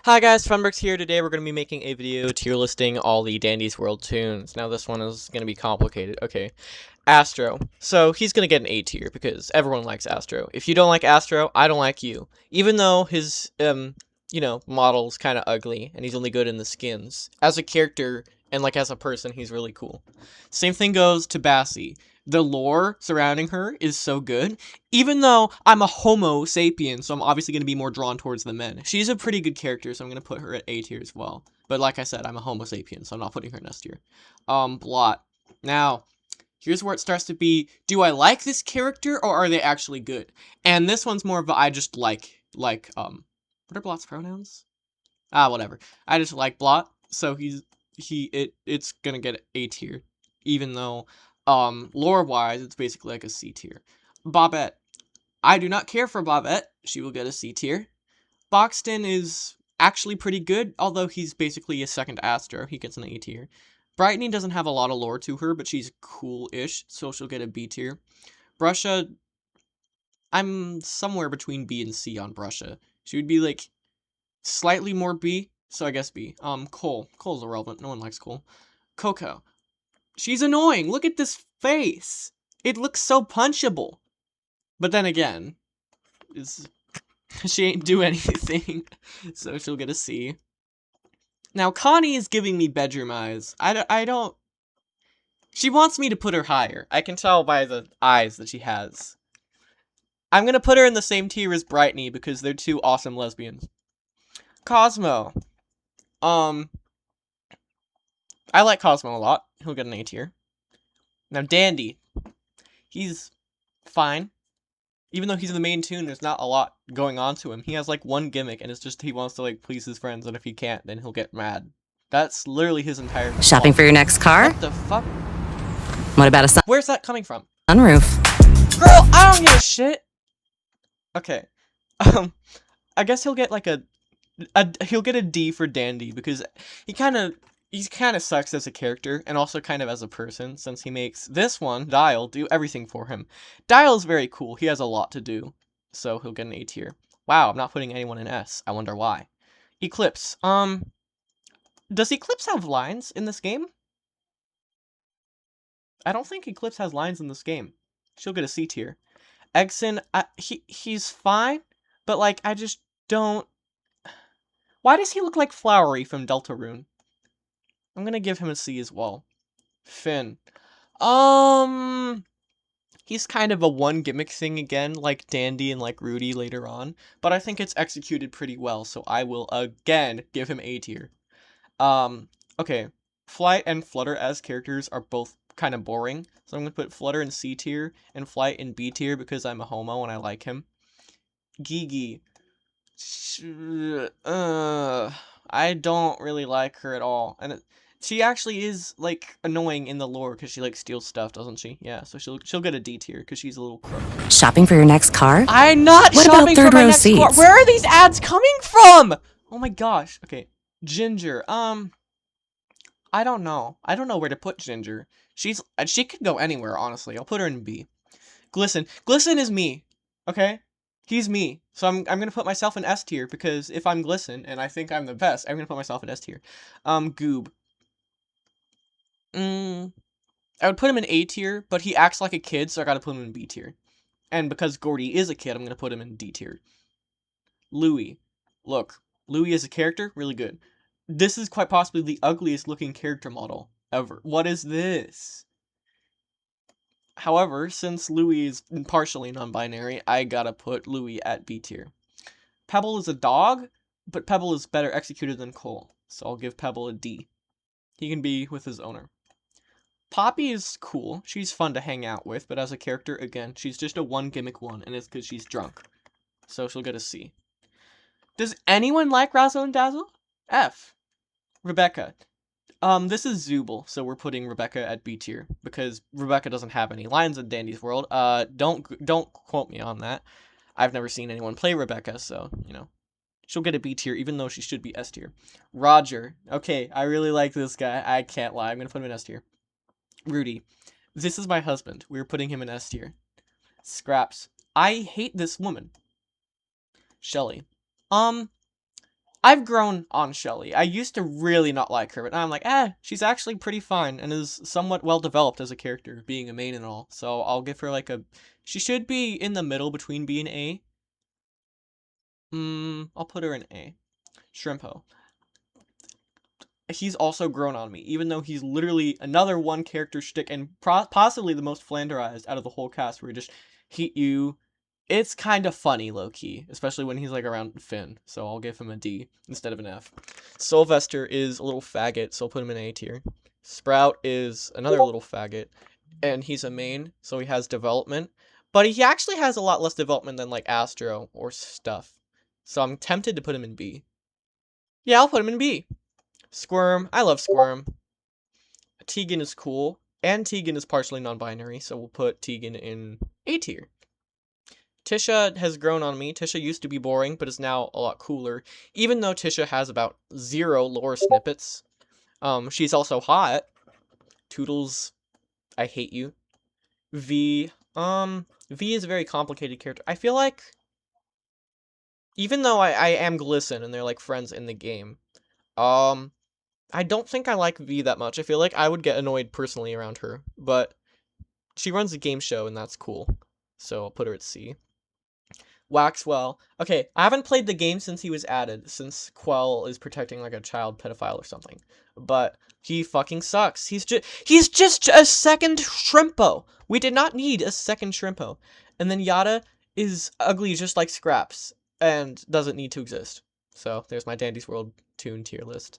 Hi guys, Funbergs here. Today we're going to be making a video tier listing all the Dandy's World tunes. Now this one is going to be complicated. Okay, Astro. So he's going to get an A tier because everyone likes Astro. If you don't like Astro, I don't like you. Even though his, model's kind of ugly and he's only good in the skins. As a character and like as a person, he's really cool. Same thing goes to Bassie. The lore surrounding her is so good. Even though I'm a homo sapien, so I'm obviously going to be more drawn towards the men. She's a pretty good character, so I'm going to put her at A tier as well. But like I said, I'm a homo sapien, so I'm not putting her in S tier. Blot. Now, here's where it starts to be, do I like this character, or are they actually good? And this one's more of a, I just like, what are Blot's pronouns? Whatever. I just like Blot, so it's going to get A tier. Even though, lore-wise, it's basically like a C tier. Bobette. I do not care for Bobette. She will get a C tier. Boxton is actually pretty good, although he's basically a second Astro. He gets an A tier. Brightney doesn't have a lot of lore to her, but she's cool-ish, so she'll get a B tier. Brusha, I'm somewhere between B and C on Brusha. She would be, like, slightly more B, so I guess B. Cole. Cole's irrelevant. No one likes Cole. Coco. She's annoying. Look at this face. It looks so punchable. But then again, she ain't do anything, so she'll get a C. Now, Connie is giving me bedroom eyes. I don't... She wants me to put her higher. I can tell by the eyes that she has. I'm gonna put her in the same tier as Brightney because they're two awesome lesbians. Cosmo. I like Cosmo a lot. He'll get an A tier. Now, Dandy. He's fine. Even though he's the main Toon, there's not a lot going on to him. He has, like, one gimmick, and it's just he wants to, like, please his friends, and if he can't, then he'll get mad. That's literally his entire... Shopping for your next car? What the fuck? What about a Where's that coming from? sunroof? Girl, I don't give a shit! Okay. I guess he'll get, like, he'll get a D for Dandy, because he kind of sucks as a character, and also kind of as a person, since he makes this one, Dial, do everything for him. Dial's very cool, he has a lot to do, so he'll get an A tier. Wow, I'm not putting anyone in S, I wonder why. Eclipse, does Eclipse have lines in this game? I don't think Eclipse has lines in this game. She'll get a C tier. Exon, he's fine, but, like, I just don't... Why does he look like Flowery from Deltarune? I'm gonna give him a C as well. Finn. He's kind of a one gimmick thing again, like Dandy and like Rudy later on, but I think it's executed pretty well, so I will again give him A tier. Okay. Flight and Flutter as characters are both kind of boring, so I'm gonna put Flutter in C tier and Flight in B tier because I'm a homo and I like him. Gigi. I don't really like her at all, and she actually is, like, annoying in the lore because she, like, steals stuff, doesn't she? Yeah, so she'll get a D tier because she's a little crook. Shopping for your next car? I'm not what shopping about third for my row next seats? car. Where are these ads coming from? Oh my gosh. Okay, Ginger. I don't know. I don't know where to put Ginger. She could go anywhere, honestly. I'll put her in B. Glisten. Glisten is me. Okay? He's me. So I'm gonna put myself in S tier because if I'm Glisten and I think I'm the best, I'm gonna put myself in S tier. Goob. I would put him in A tier, but he acts like a kid, so I gotta put him in B tier. And because Gordy is a kid, I'm gonna put him in D tier. Louie. Look, Louie as a character, really good. This is quite possibly the ugliest looking character model ever. What is this? However, since Louie is partially non-binary, I gotta put Louie at B tier. Pebble is a dog, but Pebble is better executed than Cole, so I'll give Pebble a D. He can be with his owner. Poppy is cool. She's fun to hang out with, but as a character, again, she's just a one gimmick one, and it's because she's drunk. So she'll get a C. Does anyone like Razzle and Dazzle? F. Rebecca. This is Zooble, so we're putting Rebecca at B tier, because Rebecca doesn't have any lines in Dandy's World. Don't quote me on that. I've never seen anyone play Rebecca, so, you know. She'll get a B tier, even though she should be S tier. Roger. Okay, I really like this guy. I can't lie. I'm gonna put him in S tier. Rudy. This is my husband. We're putting him in S tier. Scraps. I hate this woman. Shelly. I've grown on Shelly. I used to really not like her, but now I'm like, she's actually pretty fine and is somewhat well developed as a character, being a main and all. So I'll give her like a. She should be in the middle between B and A. I'll put her in A. Shrimpo. He's also grown on me, even though he's literally another one character shtick and possibly the most flanderized out of the whole cast, where he just hit you. It's kind of funny, low-key, especially when he's like around Finn, so I'll give him a D instead of an F. Sylvester is a little faggot, so I'll put him in A tier. Sprout is another little faggot, and he's a main, so he has development, but he actually has a lot less development than like Astro or stuff, so I'm tempted to put him in B. Yeah, I'll put him in B. Squirm, I love Squirm. Tegan is cool, and Tegan is partially non-binary, so we'll put Tegan in A tier. Tisha has grown on me. Tisha used to be boring, but is now a lot cooler, even though Tisha has about 0 lore snippets. She's also hot. Toodles, I hate you. V, V is a very complicated character. I feel like, even though I am Glisten and they're like friends in the game, I don't think I like V that much. I feel like I would get annoyed personally around her, but she runs a game show and that's cool. So I'll put her at C. Waxwell. Okay, I haven't played the game since he was added, since qwel is protecting like a child pedophile or something. But he fucking sucks. He's just a second Shrimpo. We did not need a second Shrimpo. And then Yada is ugly just like Scraps and doesn't need to exist. So there's my Dandy's World Toon tier list.